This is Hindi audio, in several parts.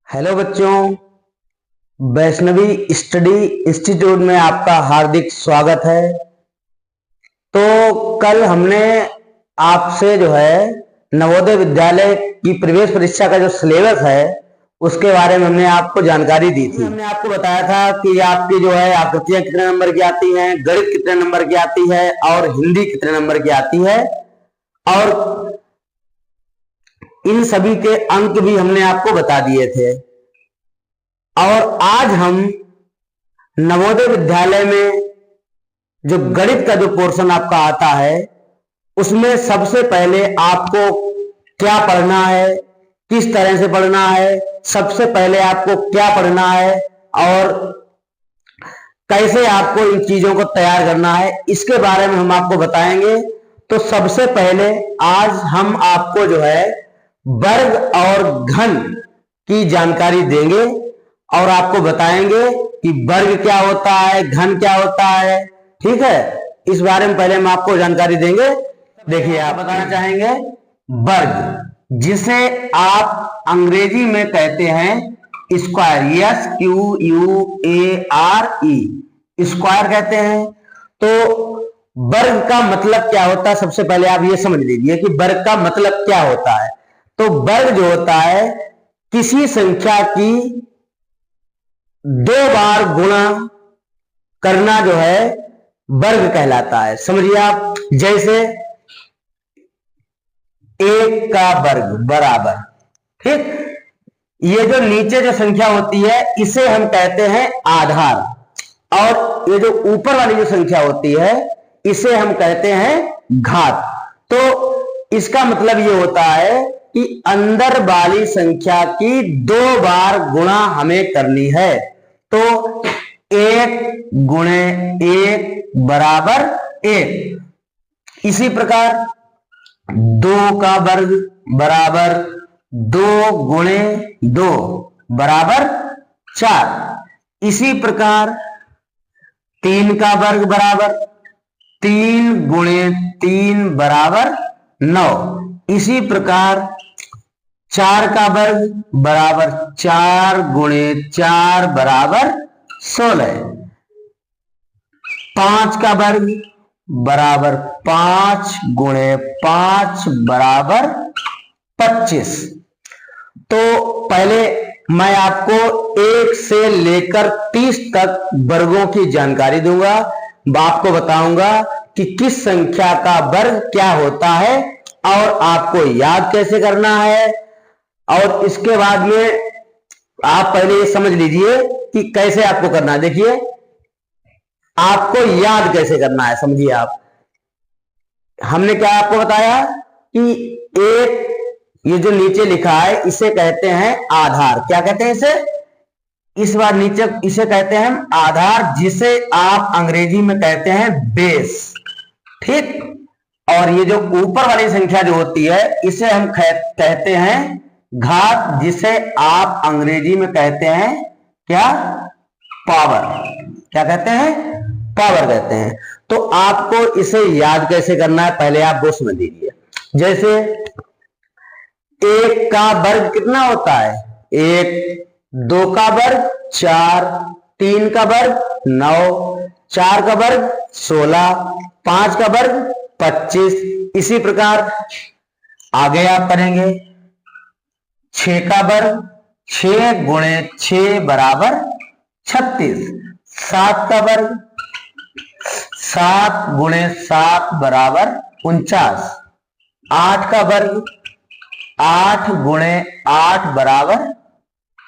हेलो बच्चों, वैष्णवी स्टडी इंस्टीट्यूट में आपका हार्दिक स्वागत है। तो कल हमने आपसे जो है नवोदय विद्यालय की प्रवेश परीक्षा का जो सिलेबस है उसके बारे में हमने आपको जानकारी दी थी। हमने आपको बताया था कि आपकी जो है आकृतियां कितने नंबर की आती हैं, गणित कितने नंबर की आती है और हिंदी कितने नंबर की आती है, और इन सभी के अंक भी हमने आपको बता दिए थे। और आज हम नवोदय विद्यालय में जो गणित का जो पोर्शन आपका आता है उसमें सबसे पहले आपको क्या पढ़ना है, किस तरह से पढ़ना है, सबसे पहले आपको क्या पढ़ना है और कैसे आपको इन चीजों को तैयार करना है, इसके बारे में हम आपको बताएंगे। तो सबसे पहले आज हम आपको जो है वर्ग और घन की जानकारी देंगे और आपको बताएंगे कि वर्ग क्या होता है, घन क्या होता है। ठीक है, इस बारे में पहले हम आपको जानकारी देंगे। देखिए, आप बताना चाहेंगे वर्ग, जिसे आप अंग्रेजी में कहते हैं स्क्वायर, SQUARE, स्क्वायर कहते हैं। तो वर्ग का मतलब क्या होता है, सबसे पहले आप ये समझ लीजिए कि वर्ग का मतलब क्या होता है। तो वर्ग जो होता है किसी संख्या की दो बार गुणा करना जो है वर्ग कहलाता है। समझिए आप, जैसे एक का वर्ग बराबर, ठीक, ये जो नीचे जो संख्या होती है इसे हम कहते हैं आधार, और ये जो ऊपर वाली जो संख्या होती है इसे हम कहते हैं घात। तो इसका मतलब ये होता है कि अंदर वाली संख्या की दो बार गुणा हमें करनी है। तो एक गुणे एक बराबर एक। इसी प्रकार दो का वर्ग बराबर दो गुणे दो बराबर चार। इसी प्रकार तीन का वर्ग बराबर तीन गुणे तीन बराबर नौ। इसी प्रकार चार का वर्ग बराबर चार गुणे चार बराबर 16। पांच का वर्ग बराबर पांच गुणे पांच बराबर 25। तो पहले मैं आपको 1 से लेकर 30 तक वर्गों की जानकारी दूंगा। आपको बताऊंगा कि किस संख्या का वर्ग क्या होता है और आपको याद कैसे करना है। और इसके बाद में आप पहले ये समझ लीजिए कि कैसे आपको करना है। देखिए, आपको याद कैसे करना है, समझिए आप। हमने क्या आपको बताया कि एक, ये जो नीचे लिखा है इसे कहते हैं आधार। क्या कहते हैं इसे? इस बार नीचे इसे कहते हैं आधार, जिसे आप अंग्रेजी में कहते हैं बेस। ठीक, और ये जो ऊपर वाली संख्या जो होती है इसे हम कहते हैं घात, जिसे आप अंग्रेजी में कहते हैं क्या? पावर। क्या कहते हैं? पावर कहते हैं। तो आपको इसे याद कैसे करना है पहले आप वो समझ लीजिए। जैसे एक का वर्ग कितना होता है? एक। दो का वर्ग चार, तीन का वर्ग 9, चार का वर्ग 16, पांच का वर्ग 25। इसी प्रकार आगे आप करेंगे 6 का वर्ग 6 गुणे 6 बराबर 36। 7 का वर्ग 7 गुणे 7 बराबर 49। 8 का वर्ग 8 गुणे 8 बराबर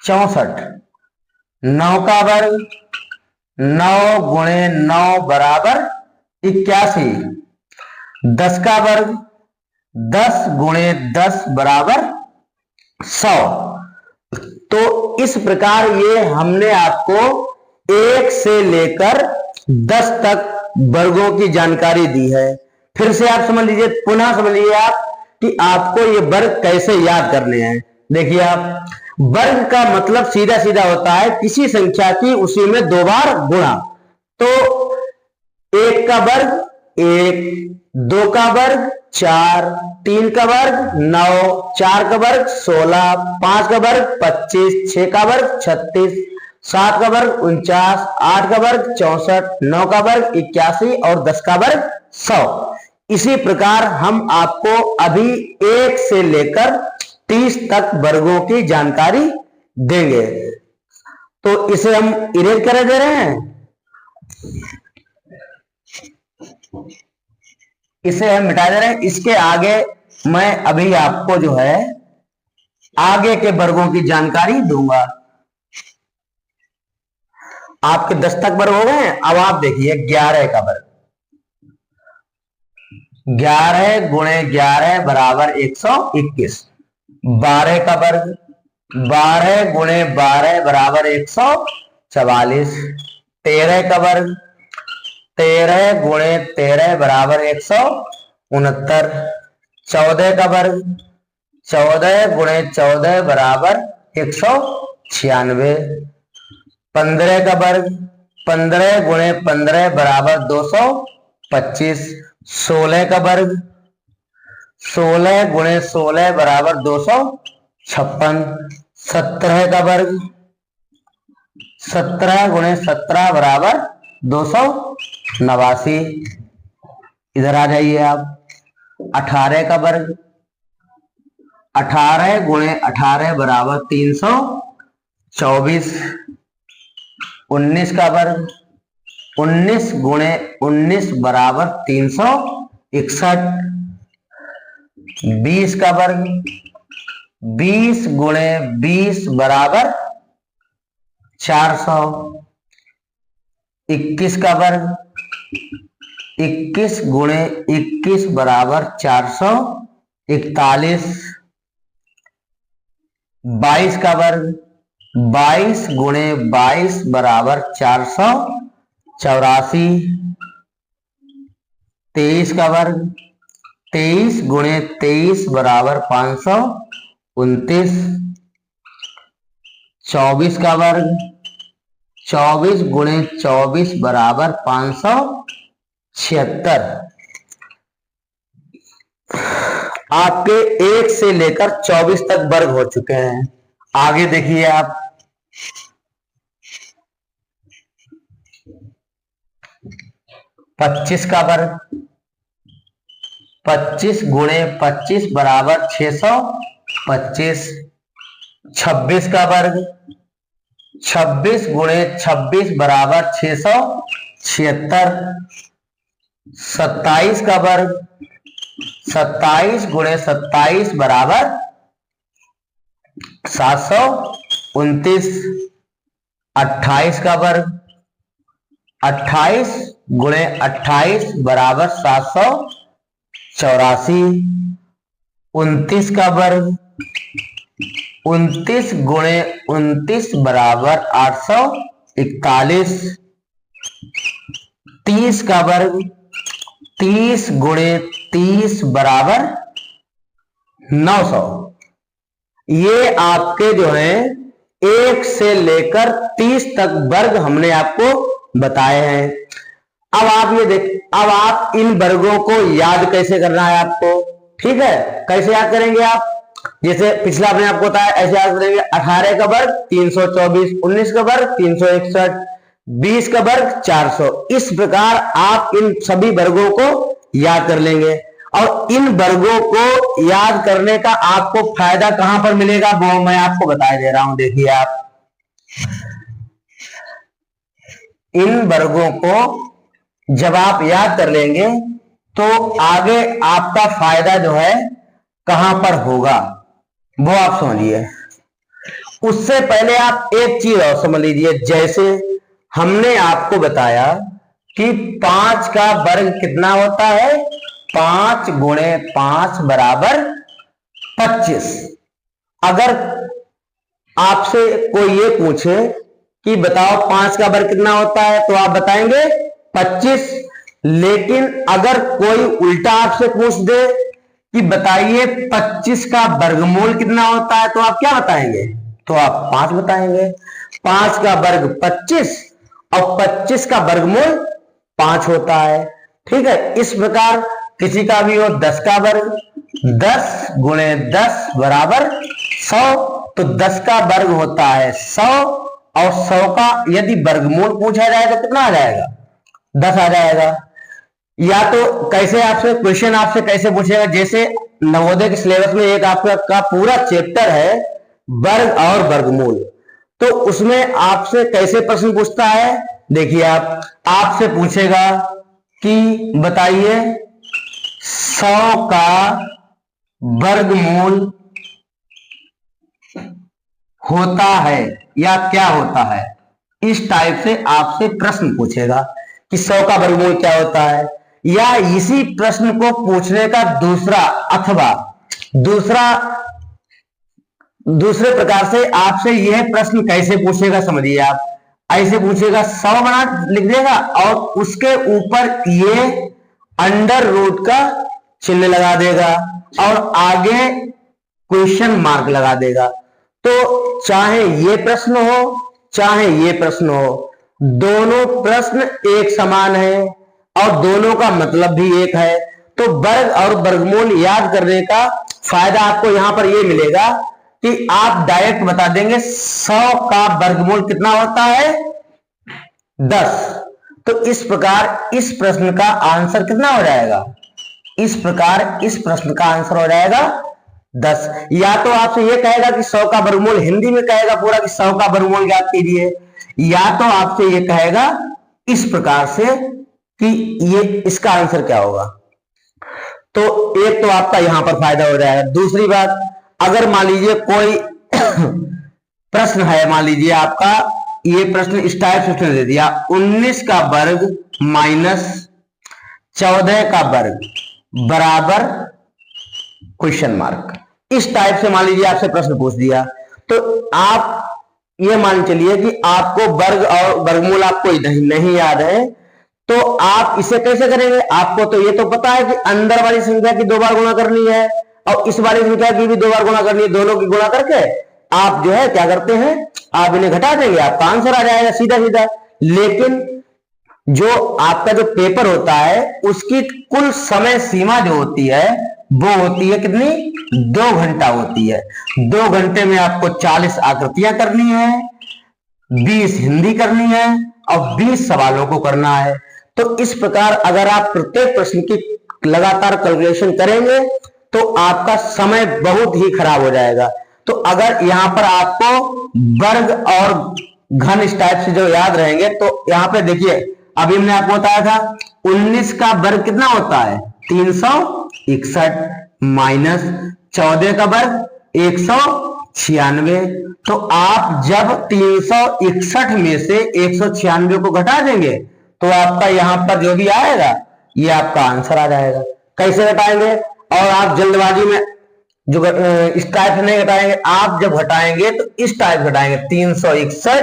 64। 9 का वर्ग 9 गुणे 9 बराबर 81। 10 का वर्ग 10 गुणे 10 बराबर 100। तो इस प्रकार ये हमने आपको 1 से लेकर 10 तक वर्गों की जानकारी दी है। फिर से आप समझ लीजिए, पुनः समझ लीजिए आप कि आपको ये वर्ग कैसे याद करने हैं। देखिए आप, वर्ग का मतलब सीधा सीधा होता है किसी संख्या की उसी में दो बार गुणा। तो एक का वर्ग 1, 2 का वर्ग 4, 3 का वर्ग 9, 4 का वर्ग 16, 5 का वर्ग 25, 6 का वर्ग 36, 7 का वर्ग 49, 8 का वर्ग 64, 9 का वर्ग 81 और 10 का वर्ग 100। इसी प्रकार हम आपको अभी 1 से लेकर 30 तक वर्गों की जानकारी देंगे। तो इसे हम इरेज कर दे रहे हैं, इसे हम मिटा दे रहे हैं। इसके आगे मैं अभी आपको जो है आगे के वर्गों की जानकारी दूंगा। आपके 10 तक वर्ग हो गए। अब आप देखिए 11 का वर्ग, 11 गुणे 11 बराबर 121। 12 का वर्ग, 12 गुणे 12 बराबर 144। 13 का वर्ग, 13 गुणे 13 बराबर 169। 14 का वर्ग, 14 गुणे 14 बराबर 196। 15 का वर्ग, 15 गुणे 15 बराबर 225। 16 का वर्ग, 16 गुणे 16 बराबर 256। 17 का वर्ग, 17 गुणे 17 बराबर 289। इधर आ जाइए आप। 18 का वर्ग, 18 गुणे 18 बराबर 324। 19 का वर्ग, 19 गुणे 19 बराबर 361। 20 का वर्ग, 20 गुणे 20 बराबर 400। 21 का वर्ग, 21 गुणे 21 बराबर 441। 22 का वर्ग, 22 गुणे 22 बराबर 484। 23 का वर्ग, 23 गुणे 23 बराबर 529। 24 का वर्ग, 24 गुणे 24 बराबर 576। आपके 1 से लेकर 24 तक वर्ग हो चुके हैं। आगे देखिए आप। 25 का वर्ग, 25 गुणे 25 बराबर 625। 26 का वर्ग, 26 गुणे 26 बराबर 676। 27 का वर्ग, 27 गुणे 27 बराबर 729। 28 का वर्ग, 28 गुणे 28 बराबर 784। 29 का वर्ग, 29 गुणे 29 बराबर 841। 30 का वर्ग, 30 गुणे 30 बराबर 900। ये आपके जो है 1 से लेकर 30 तक वर्ग हमने आपको बताए हैं। अब आप ये देख, अब आप इन वर्गों को याद कैसे करना है आपको, ठीक है। कैसे याद करेंगे आप, जैसे पिछला आपने आपको बताया ऐसे याद करेंगे। 18 का वर्ग 324, 19 का वर्ग 361, 20 का वर्ग 400। इस प्रकार आप इन सभी वर्गों को याद कर लेंगे। और इन वर्गों को याद करने का आपको फायदा कहां पर मिलेगा वो मैं आपको बता दे रहा हूं। देखिए आप इन वर्गों को जब आप याद कर लेंगे तो आगे आपका फायदा जो है कहां पर होगा वो आप समझिए। उससे पहले आप एक चीज और समझ लीजिए। जैसे हमने आपको बताया कि 5 का वर्ग कितना होता है, 5 गुणे 5 बराबर 25। अगर आपसे कोई ये पूछे कि बताओ 5 का वर्ग कितना होता है तो आप बताएंगे 25। लेकिन अगर कोई उल्टा आपसे पूछ दे कि बताइए 25 का वर्गमूल कितना होता है तो आप क्या बताएंगे, तो आप 5 बताएंगे। 5 का वर्ग 25 और 25 का वर्गमूल 5 होता है, ठीक है। इस प्रकार किसी का भी हो 10 का वर्ग, 10 गुणे 10 बराबर 100, तो 10 का वर्ग होता है 100, और 100 का यदि वर्गमूल पूछा जाए तो कितना आ जाएगा, 10 आ जाएगा। या तो कैसे आपसे क्वेश्चन आपसे कैसे पूछेगा, जैसे नवोदय के सिलेबस में एक आपका पूरा चैप्टर है वर्ग और वर्गमूल, तो उसमें आपसे कैसे प्रश्न पूछता है, देखिए आपसे पूछेगा कि बताइए 100 का वर्गमूल होता है या क्या होता है, इस टाइप से आपसे प्रश्न पूछेगा कि 100 का वर्गमूल क्या होता है। या इसी प्रश्न को पूछने का दूसरे प्रकार से आपसे यह प्रश्न कैसे पूछेगा, समझिए आप ऐसे पूछेगा 100 बना लिख देगा और उसके ऊपर ये अंडर रूट का चिन्ह लगा देगा और आगे क्वेश्चन मार्क लगा देगा। तो चाहे ये प्रश्न हो चाहे ये प्रश्न हो, दोनों प्रश्न एक समान है और दोनों का मतलब भी एक है। तो वर्ग और वर्गमूल याद करने का फायदा आपको यहां पर ये मिलेगा कि आप डायरेक्ट बता देंगे 100 का वर्गमूल कितना होता है, 10। तो इस प्रकार इस प्रश्न का आंसर कितना हो जाएगा, इस प्रकार इस प्रश्न का आंसर हो जाएगा 10। या तो आपसे ये कहेगा कि 100 का वर्गमूल, हिंदी में कहेगा पूरा कि 100 का वर्गमूल ज्ञात कीजिए, या तो आपसे ये कहेगा इस प्रकार से कि ये इसका आंसर क्या होगा। तो एक तो आपका यहां पर फायदा हो जाएगा। दूसरी बात, अगर मान लीजिए कोई प्रश्न है, मान लीजिए आपका ये प्रश्न इस टाइप से उसने दे दिया 19 का वर्ग माइनस 14 का वर्ग बराबर क्वेश्चन मार्क, इस टाइप से मान लीजिए आपसे प्रश्न पूछ दिया, तो आप ये मान चलिए कि आपको वर्ग और वर्गमूल आपको नहीं याद है, तो आप इसे कैसे करेंगे। आपको तो ये तो पता है कि अंदर वाली संख्या की 2 बार गुणा करनी है और इस वाली संख्या की भी 2 बार गुणा करनी है, दोनों की गुणा करके आप जो है क्या करते हैं, आप इन्हें घटा देंगे, आपका आंसर आ जाएगा सीधा सीधा। लेकिन जो आपका जो पेपर होता है उसकी कुल समय सीमा जो होती है वो होती है कितनी, 2 घंटा होती है। 2 घंटे में आपको 40 आकृतियां करनी है, 20 हिंदी करनी है और 20 सवालों को करना है। तो इस प्रकार अगर आप प्रत्येक प्रश्न की लगातार कैलकुलेशन करेंगे तो आपका समय बहुत ही खराब हो जाएगा। तो अगर यहां पर आपको वर्ग और घन इस टाइप से जो याद रहेंगे, तो यहां पे देखिए अभी हमने आपको बताया था 19 का वर्ग कितना होता है, 361 माइनस 14 का वर्ग 196। तो आप जब 361 में से 196 को घटा देंगे तो आपका यहां पर जो भी आएगा ये आपका आंसर आ जाएगा। कैसे घटाएंगे, और आप जल्दबाजी में जो इस टाइप से नहीं घटाएंगे, आप जब घटाएंगे तो इस टाइप घटाएंगे 361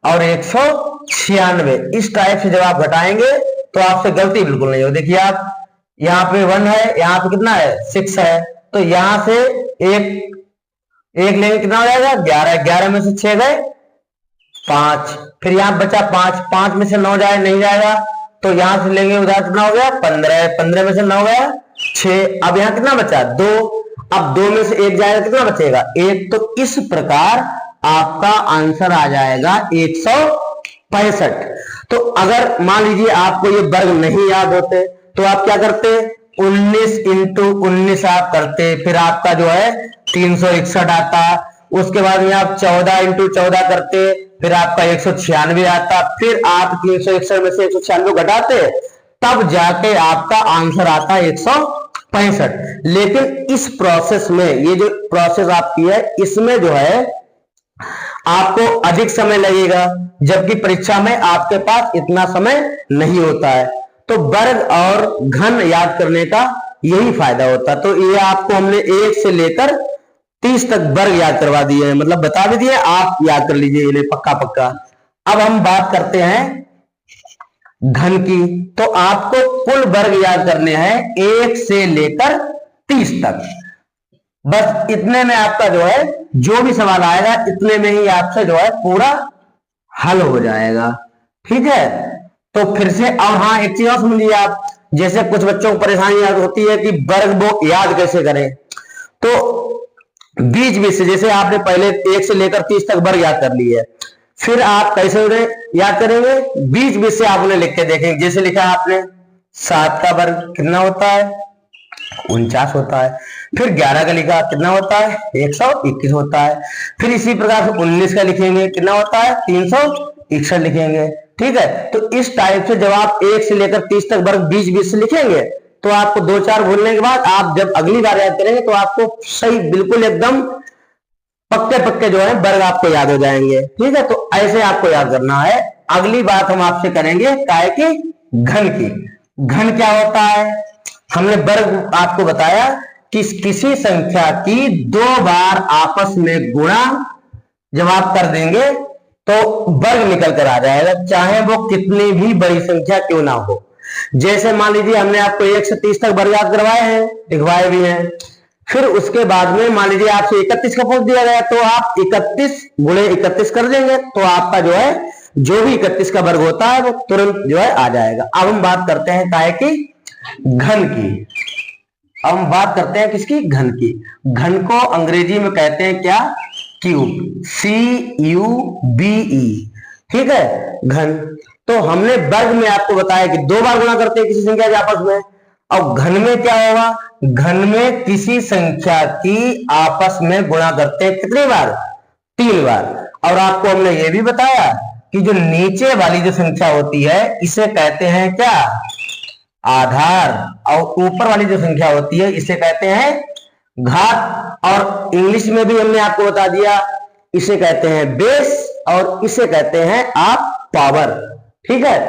और 196, इस टाइप से जब आप घटाएंगे तो आपसे गलती बिल्कुल नहीं हो। देखिए आप यहाँ पे 1 है, यहाँ पे कितना है 6 है, तो यहां से एक लेंगे कितना हो जाएगा 11, 11 में से 6 गए 5, फिर यहां बचा 5, 5 में से 9 जाए नहीं जाएगा, तो यहां से लेंगे उधर कितना हो गया 15, 15 में से 9 गया 6, अब यहां कितना बचा 2, अब 2 में से 1 जाएगा कितना बचेगा 1। तो इस प्रकार आपका आंसर आ जाएगा 165। तो अगर मान लीजिए आपको ये वर्ग नहीं याद होते तो आप क्या करते, 19 इंटू 19 आप करते, फिर आपका जो है 361 आता, उसके बाद में आप 14 इंटू 14 करते, फिर आपका 196 आता, फिर आप 361 में से 196 घटाते, तब जाके आपका आंसर आता है 165। लेकिन इस प्रोसेस में, ये जो प्रोसेस आपकी है इसमें जो है आपको अधिक समय लगेगा, जबकि परीक्षा में आपके पास इतना समय नहीं होता है। तो वर्ग और घन याद करने का यही फायदा होता है। तो ये आपको हमने 1 से लेकर 30 तक वर्ग याद करवा दिए हैं, मतलब बता भी दिए, आप याद कर लीजिए इन्हें पक्का पक्का। अब हम बात करते हैं घन की। तो आपको कुल वर्ग याद करने हैं 1 से लेकर 30 तक। बस इतने में आपका जो है जो भी सवाल आएगा इतने में ही आपसे जो है पूरा हल हो जाएगा। ठीक है, तो फिर से, और हाँ एक चीज और समझिए आप, जैसे कुछ बच्चों को परेशानी होती है कि वर्ग वो याद कैसे करें, तो बीच बीच से, जैसे आपने पहले 1 से लेकर 30 तक वर्ग याद कर लिए, फिर आप कैसे उन्हें याद करेंगे, बीच बीच से आप उन्हें लिख के देखेंगे। जैसे लिखा आपने 7 का वर्ग कितना होता है, 49 होता है। फिर 11 का लिखा कितना होता है, 121 होता है। फिर इसी प्रकार से 19 का लिखेंगे कितना होता है, 361 लिखेंगे। ठीक है, तो इस टाइप से जब आप 1 से लेकर 30 तक वर्ग बीच बीच से लिखेंगे तो आपको 2-4 भूलने के बाद आप जब अगली बार याद करेंगे तो आपको सही बिल्कुल एकदम पक्के पक्के जो है वर्ग आपको याद हो जाएंगे। ठीक है, तो ऐसे आपको याद करना है। अगली बात हम आपसे करेंगे काय की, घन की। घन क्या होता है, हमने वर्ग आपको बताया कि किसी संख्या की 2 बार आपस में गुणा जब आप कर देंगे तो वर्ग निकल कर आ जाएगा, चाहे वो कितनी भी बड़ी संख्या क्यों ना हो। जैसे मान लीजिए हमने आपको 1 से 30 तक वर्ग याद करवाए हैं, लिखवाए भी हैं, फिर उसके बाद में मान लीजिए आपसे 31 का पूछ दिया गया तो आप 31 गुणे 31 कर देंगे तो आपका जो है जो भी 31 का वर्ग होता है वो तुरंत जो है आ जाएगा। अब हम बात करते हैं काय की, घन की। अब हम बात करते हैं किसकी, घन की। घन को अंग्रेजी में कहते हैं क्या, क्यूब, CUBE। ठीक है, घन। तो हमने वर्ग में आपको बताया कि 2 बार गुणा करते हैं किसी संख्या के आपस में। अब घन में क्या होगा, घन में किसी संख्या की आपस में गुणा करते हैं कितनी बार, 3 बार। और आपको हमने ये भी बताया कि जो नीचे वाली जो संख्या होती है इसे कहते हैं क्या, आधार, और ऊपर वाली जो संख्या होती है इसे कहते हैं घात। और इंग्लिश में भी हमने आपको बता दिया, इसे कहते हैं बेस और इसे कहते हैं आप पावर। ठीक है,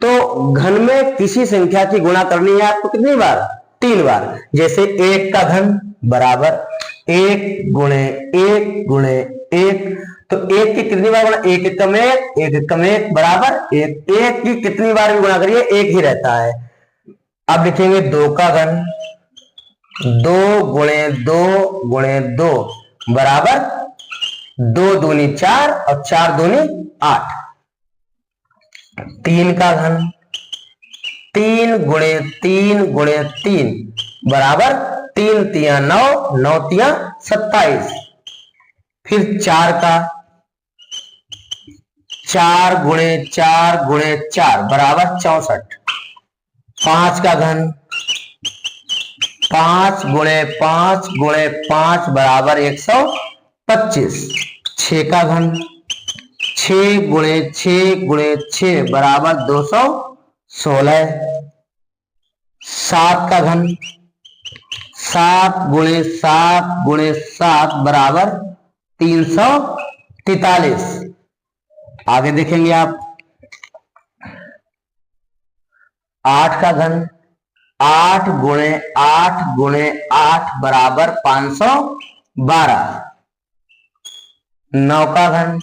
तो घन में किसी संख्या की गुणा करनी है आपको कितनी बार, 3 बार। जैसे 1 का घन बराबर 1 गुणे 1 गुणे 1, तो 1 की कितनी बार गुणा, 1 एकम 1 1 एकम 1 बराबर 1। 1 की कितनी बार भी गुणा करिए 1 ही रहता है। अब लिखेंगे 2 का घन, 2 गुणे 2 गुणे 2 बराबर 2 दूनी 4 और 4 दूनी 8। 3 का घन, 3 गुणे 3 गुणे 3 बराबर 3 तिया 9 9 तिया 27। फिर 4 का, 4 गुणे 4 गुणे 4 बराबर 64। 5 का घन, 5 गुणे 5 गुणे 5 बराबर 125। 6 का घन, 6 गुणे 6 गुणे 6 बराबर 216। 7 का घन, 7 गुणे 7 गुणे 7 बराबर 343। आगे देखेंगे आप 8 का घन, 8 गुणे 8 गुणे 8 बराबर 512। 9 का घन,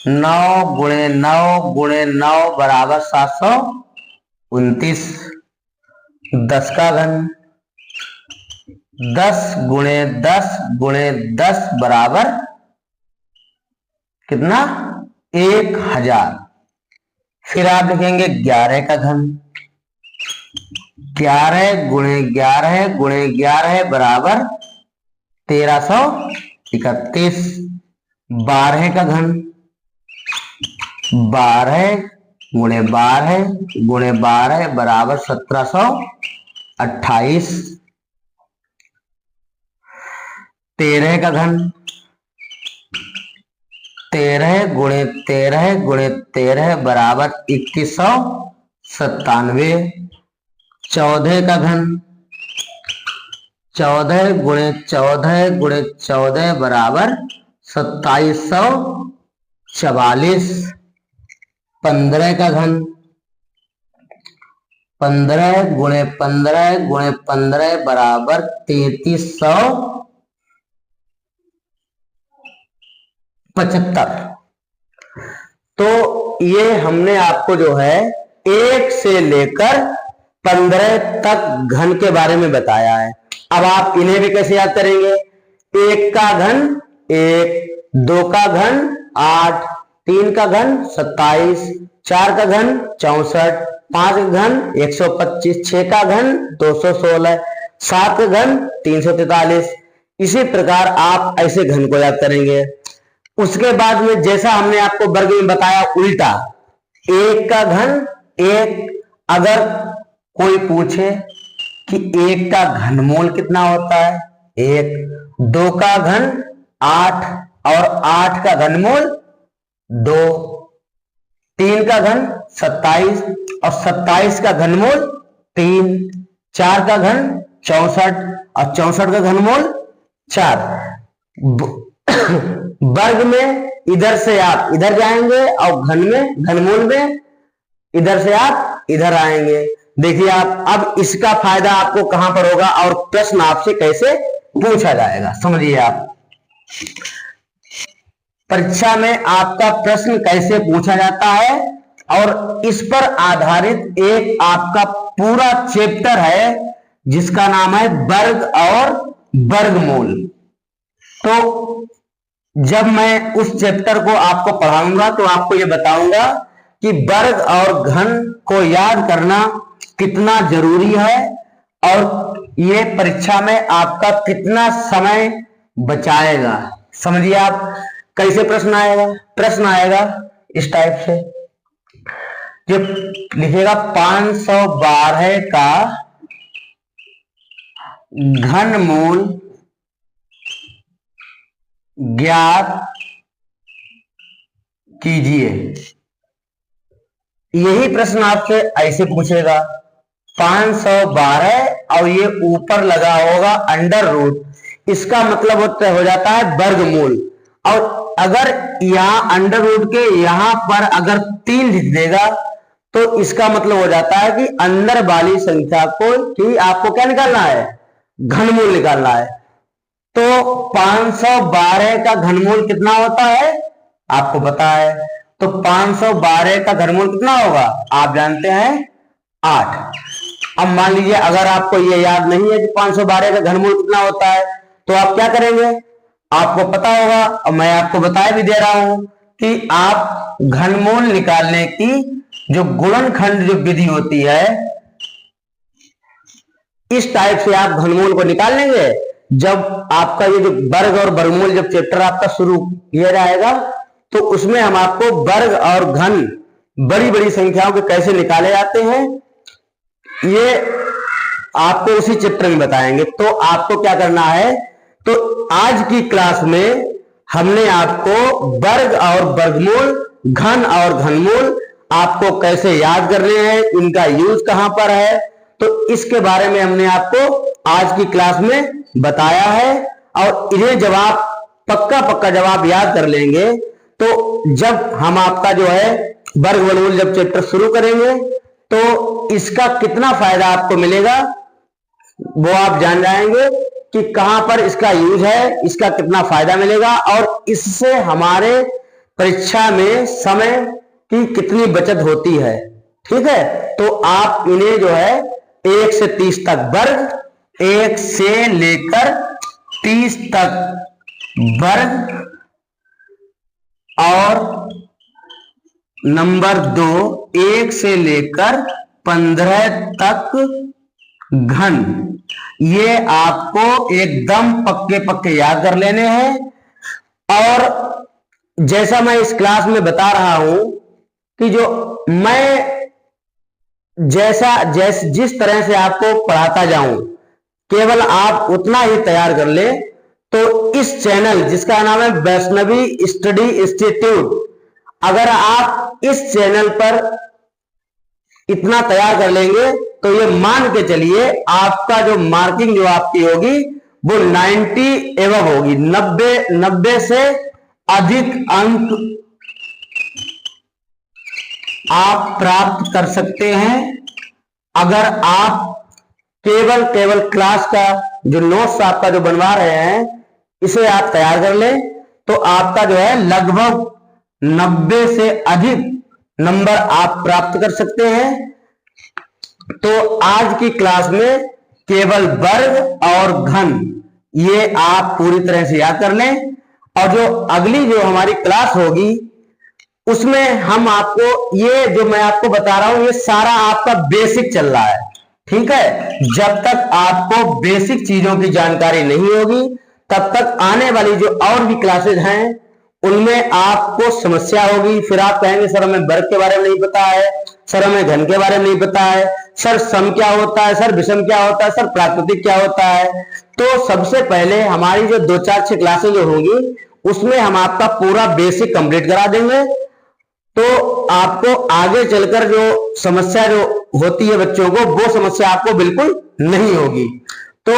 9 गुणे 9 गुणे 9 बराबर 729। 10 का घन, 10 गुणे 10 गुणे 10 बराबर कितना, 1000। फिर आप लिखेंगे 11 का घन, 11 गुणे 11 गुणे 11 बराबर 1331। 12 का घन, 12 गुणे 12 गुणे 12 बराबर 1728। 13 का घन, 13 गुणे 13 गुणे 13 बराबर 2197। 14 का घन, 14 गुणे 14 गुणे 14 बराबर 2744। 15 का घन, 15 गुणे 15 गुणे 15 बराबर 3375। तो ये हमने आपको जो है 1 से लेकर 15 तक घन के बारे में बताया है। अब आप इन्हें भी कैसे याद करेंगे, 1 का घन 1, 2 का घन 8, 3 का घन 27, 4 का घन 64, 5 का घन 125, 6 का घन 216, 7 का घन 343। इसी प्रकार आप ऐसे घन को याद करेंगे। उसके बाद में जैसा हमने आपको वर्ग में बताया उल्टा, 1 का घन 1, अगर कोई पूछे कि 1 का घनमूल कितना होता है 1, 2 का घन 8 और 8 का घनमूल 2, 3 का घन 27 और 27 का घनमूल 3, 4 का घन 64 और 64 का घनमूल 4। वर्ग में इधर से आप इधर जाएंगे और घन में घनमूल में इधर से आप इधर आएंगे। देखिए आप, अब इसका फायदा आपको कहां पर होगा और प्रश्न आपसे कैसे पूछा जाएगा, समझिए आप। परीक्षा में आपका प्रश्न कैसे पूछा जाता है और इस पर आधारित एक आपका पूरा चैप्टर है जिसका नाम है वर्ग और वर्गमूल। तो जब मैं उस चैप्टर को आपको पढ़ाऊंगा तो आपको ये बताऊंगा कि वर्ग और घन को याद करना कितना जरूरी है और ये परीक्षा में आपका कितना समय बचाएगा। समझिए आप कैसे प्रश्न आएगा। प्रश्न आएगा इस टाइप से, जो लिखेगा 512 का घनमूल ज्ञात कीजिए। यही प्रश्न आपसे ऐसे पूछेगा 512 और ये ऊपर लगा होगा अंडर रूट, इसका मतलब हो जाता है वर्गमूल। और अगर यहां अंडर रूट के यहां पर अगर 3 लिख देगा तो इसका मतलब हो जाता है कि अंदर वाली संख्या को ही आपको क्या निकालना है, घनमूल निकालना है। तो 512 का घनमूल कितना होता है आपको पता है, तो 512 का घनमूल कितना होगा आप जानते हैं 8। अब मान लीजिए अगर आपको ये याद नहीं है कि 512 का घनमूल कितना होता है तो आप क्या करेंगे, आपको पता होगा और मैं आपको बताया भी दे रहा हूं कि आप घनमूल निकालने की जो गुणनखंड जो विधि होती है, इस टाइप से आप घनमूल को निकाल लेंगे। जब आपका ये जो वर्ग और वर्गमूल जब चैप्टर आपका शुरू किया जाएगा तो उसमें हम आपको वर्ग और घन बड़ी बड़ी संख्याओं के कैसे निकाले जाते हैं ये आपको उसी चैप्टर में बताएंगे। तो आपको क्या करना है, तो आज की क्लास में हमने आपको वर्ग और वर्गमूल, घन और घनमूल आपको कैसे याद करने हैं, इनका यूज कहां पर है, तो इसके बारे में हमने आपको आज की क्लास में बताया है। और इन्हें जवाब पक्का जवाब याद कर लेंगे तो जब हम आपका जो है वर्ग वर्गमूल जब चैप्टर शुरू करेंगे तो इसका कितना फायदा आपको मिलेगा वो आप जान जाएंगे कि कहां पर इसका यूज है, इसका कितना फायदा मिलेगा और इससे हमारे परीक्षा में समय की कितनी बचत होती है। ठीक है, तो आप इन्हें जो है 1 से 30 तक वर्ग, 1 से लेकर 30 तक वर्ग और नंबर 2 1 से लेकर 15 तक घन, ये आपको एकदम पक्के याद कर लेने हैं। और जैसा मैं इस क्लास में बता रहा हूं कि जो मैं जिस तरह से आपको पढ़ाता जाऊं केवल आप उतना ही तैयार कर ले। तो इस चैनल जिसका नाम है वैष्णवी स्टडी इंस्टीट्यूट, अगर आप इस चैनल पर इतना तैयार कर लेंगे तो ये मान के चलिए आपका जो मार्किंग जो आपकी होगी वो 90 एवं होगी, 90 से अधिक अंक आप प्राप्त कर सकते हैं अगर आप केवल क्लास का जो नोट्स आपका जो बनवा रहे हैं इसे आप तैयार कर लें तो आपका जो है लगभग 90 से अधिक नंबर आप प्राप्त कर सकते हैं। तो आज की क्लास में केवल वर्ग और घन ये आप पूरी तरह से याद कर लें और जो अगली जो हमारी क्लास होगी उसमें हम आपको ये जो मैं आपको बता रहा हूं ये सारा आपका बेसिक चल रहा है, ठीक है। जब तक आपको बेसिक चीजों की जानकारी नहीं होगी तब तक आने वाली जो और भी क्लासेज हैं उनमें आपको समस्या होगी। फिर आप कहेंगे सर हमें वर्ग के बारे में नहीं पता है, सर हमें घन के बारे में नहीं पता है, सर सम क्या होता है, सर विषम क्या होता है, सर प्राकृतिक क्या होता है। तो सबसे पहले हमारी जो 2-4-6 क्लासेज जो होंगी उसमें हम आपका पूरा बेसिक कंप्लीट करा देंगे। तो आपको आगे चलकर जो समस्या जो होती है बच्चों को वो समस्या आपको बिल्कुल नहीं होगी। तो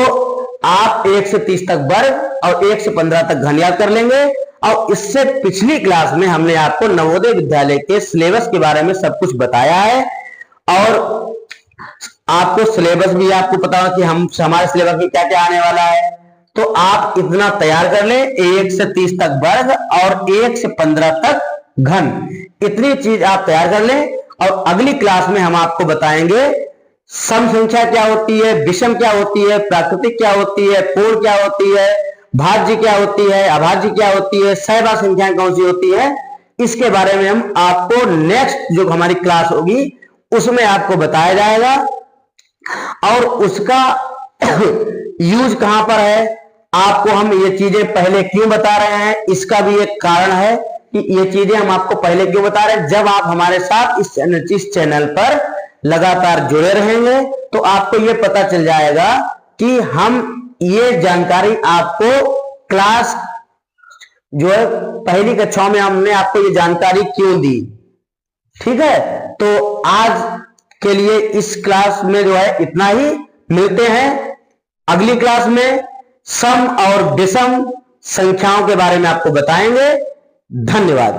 आप 1 से 30 तक वर्ग और 1 से 15 तक घन याद कर लेंगे। और इससे पिछली क्लास में हमने आपको नवोदय विद्यालय के सिलेबस के बारे में सब कुछ बताया है और आपको सिलेबस भी आपको पता हो कि हमारे सिलेबस में क्या क्या आने वाला है। तो आप इतना तैयार कर लें, 1 से 30 तक वर्ग और 1 से 15 तक घन, इतनी चीज आप तैयार कर लें। और अगली क्लास में हम आपको बताएंगे सम संख्या क्या होती है, विषम क्या होती है, प्राकृतिक क्या होती है, पूर्ण क्या होती है, भाज्य क्या होती है, अभाज्य क्या होती है, सहबा संख्याएं कौन सी होती है। इसके बारे में हम आपको नेक्स्ट जो हमारी क्लास होगी उसमें आपको बताया जाएगा। और उसका यूज कहां पर है, आपको हम ये चीजें पहले क्यों बता रहे हैं, इसका भी एक कारण है कि ये चीजें हम आपको पहले क्यों बता रहे हैं। जब आप हमारे साथ इस चैनल पर लगातार जुड़े रहेंगे तो आपको ये पता चल जाएगा कि हम ये जानकारी आपको क्लास जो है पहली कक्षा में हमने आपको ये जानकारी क्यों दी, ठीक है। तो आज के लिए इस क्लास में जो है इतना ही, मिलते हैं अगली क्लास में। सम और विषम संख्याओं के बारे में आपको बताएंगे। धन्यवाद।